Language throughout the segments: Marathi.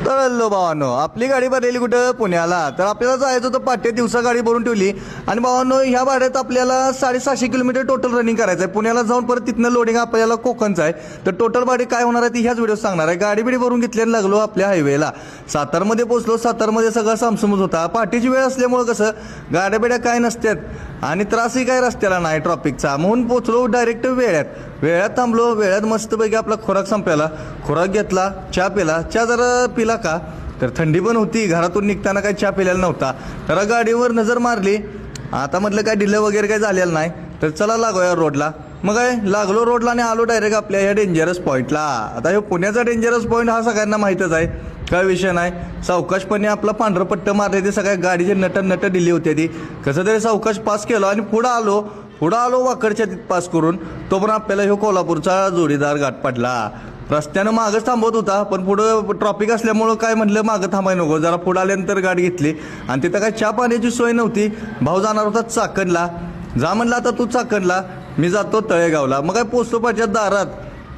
तर भावांनो, आपली गाडी भरलेली कुठं पुण्याला. तर आपल्याला जायचं होतं पाट्या दिवसा गाडी भरून ठेवली. आणि भावांनो, ह्या भाड्यात आपल्याला 750 किलोमीटर टोटल रनिंग करायचं आहे. पुण्याला जाऊन परत तिथनं लोडिंग आपल्याला कोकणचं आहे. तर टोटल भाडे काय होणार आहे ती ह्याच व्हिडिओ सांगणार आहे. गाडी बिडी भरून घेतल्याने लागलो आपल्या हायवेला. सातारमध्ये पोहोचलो. सातारमध्ये सगळं सामसमच होता. पाठीची वेळ असल्यामुळं कसं गाड्या बिड्या काय नसतात आणि त्रासही काय रस्त्याला नाही ट्रॉफिकचा. म्हणून पोहोचलो डायरेक्ट वेळात थांबलो. वेळात मस्तपैकी आपला खोराक संपला. खोराक घेतला, चहा पिला. चहा जरा पिला का तर थंडी पण होती. घरातून निघताना काही चहा पिलेला नव्हता. तर गाडीवर नजर मारली. आता म्हटलं काय डिले वगैरे काही झालेलं नाही. तर चला लागूया रोडला. मग काय लागलो रोडला आणि आलो डायरेक्ट आपल्या या डेंजरस पॉईंटला. आता हे पुण्याचा डेंजरस पॉईंट हा सगळ्यांना माहीतच आहे. काय विषय नाही. सावकाशपणे आपला पांढरं पट्ट मारले ते सगळ्या गाडीचे नट दिली होती ती. कसं तरी सावकाश पास केलं आणि पुढं आलो वाकडच्या तिथ पास करून. तो पण आपल्याला ह्यो कोल्हापूरचा जोडीदार गाठ पडला. रस्त्यानं मागच थांबवत होता पण पुढं ट्रॉफिक असल्यामुळं काय म्हटलं मागं थांबाय नको. जरा पुढं आल्यानंतर गाडी घेतली आणि तिथं काय चहा पाण्याची सोय नव्हती. भाऊ जाणार होता चाकणला. जा म्हणला आता तू चाकणला, मी जातो तळेगावला. मग काय पोचतो पाहिजे दारात.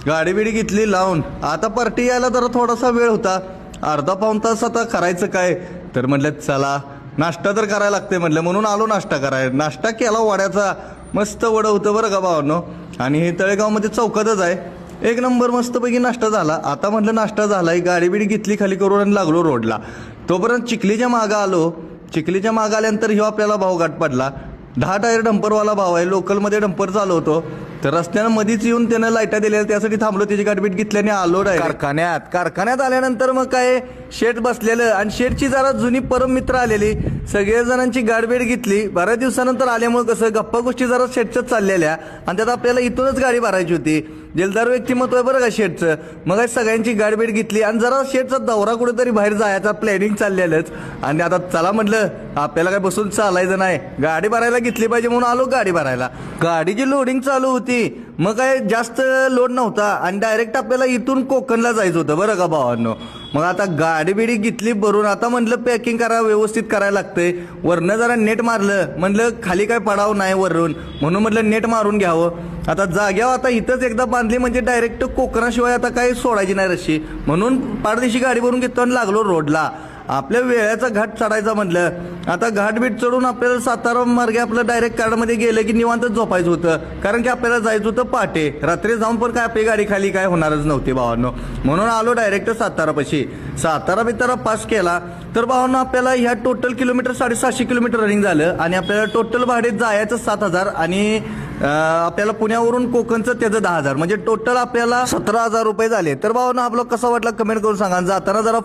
गाडी बिडी घेतली लावून. आता पार्टी यायला जरा थोडासा वेळ होता. अर्धा पाऊण तास आता करायचं काय. तर म्हटलं चला नाश्ता तर करायला लागते म्हटलं. म्हणून आलो नाश्ता करायला. नाश्ता केला वड्याचा. मस्त वडं होतं बरं का भावांनो. आणि हे तळेगावमध्ये चौकातच आहे. एक नंबर मस्तपैकी नाश्ता झाला. आता म्हटलं नाश्ता झालाय. गाडी बिडी घेतली खाली करून आणि लागलो रोडला. तोपर्यंत चिखलीच्या मागं आलो. चिखलीच्या मागं आल्यानंतर ह्यो आपल्याला भाऊ गाठ पडला. 10 टायर डंपरवाला भाव आहे. लोकलमध्ये डंपर चालवतो. तर रस्त्यानं मधीच येऊन त्यानं लाईटा दिल्या. त्यासाठी थांबलो. त्याची गाठबीट घेतल्याने आलो डायरेक्ट कारखान्यात आल्यानंतर मग काय शेट बसलेलं आणि शेटची जरा जुनी परम मित्र आलेली. सगळेजणांची गाडबीड घेतली. बऱ्याच दिवसानंतर आल्यामुळे कसं गप्पा गोष्टी जरा शेटच्याच चाललेल्या आणि त्यात आपल्याला इथूनच गाडी भरायची होती. दिलदार व्यक्तिमत्व आहे बरं का शेटचं. मग सगळ्यांची गाडबीड घेतली आणि जरा शेटचा दौरा कुठेतरी बाहेर जायचा प्लॅनिंग चाललेलंच. आणि आता चला म्हटलं आपल्याला काय बसून चालायचं नाही. गाडी भरायला घेतली पाहिजे म्हणून आलो गाडी भरायला. गाडीची लोडिंग चालू होती. मग काय जास्त लोड नव्हता आणि डायरेक्ट आपल्याला इथून कोकणला जायचं होतं बरं का भावांनो. मग आता गाडी बिडी घेतली भरून. आता म्हटलं पॅकिंग करा, व्यवस्थित करायला लागतंय. वरनं जरा नेट मारलं. म्हटलं खाली काय पडावं नाही वरून, म्हणून म्हटलं नेट मारून घ्यावं. आता जाग्यावर आता इथंच एकदा बांधली म्हणजे डायरेक्ट कोकणाशिवाय आता काही सोडायची नाही रशी. म्हणून पाडदेशी गाडी भरून घेतो आणि लागलो रोडला. आपल्या वेळाचा घाट चढायचा म्हटलं. आता घाटबीट चढून आपल्याला सातारा मार्गे आपलं डायरेक्ट कारमध्ये गेलं की निवांतच झोपायचं होतं. कारण की आपल्याला जायचं होतं पहाटे. रात्री जाऊन पण काय आपली गाडी खाली काय होणारच नव्हती भावांनो. म्हणून आलो डायरेक्ट सातारापाशी. सातारा बितारा पास केला. तर भावांनो आपल्याला ह्या टोटल किलोमीटर 750 किलोमीटर रनिंग झालं आणि आपल्याला टोटल भाडे जायचं 7,000 आणि आपल्याला पुण्यावरून कोकणचं त्याचं 10,000 म्हणजे टोटल आपल्याला 17,000 रुपये झाले. तर भावांनो आपलं कसं वाटलं कमेंट करून सांगा. जाताना जरा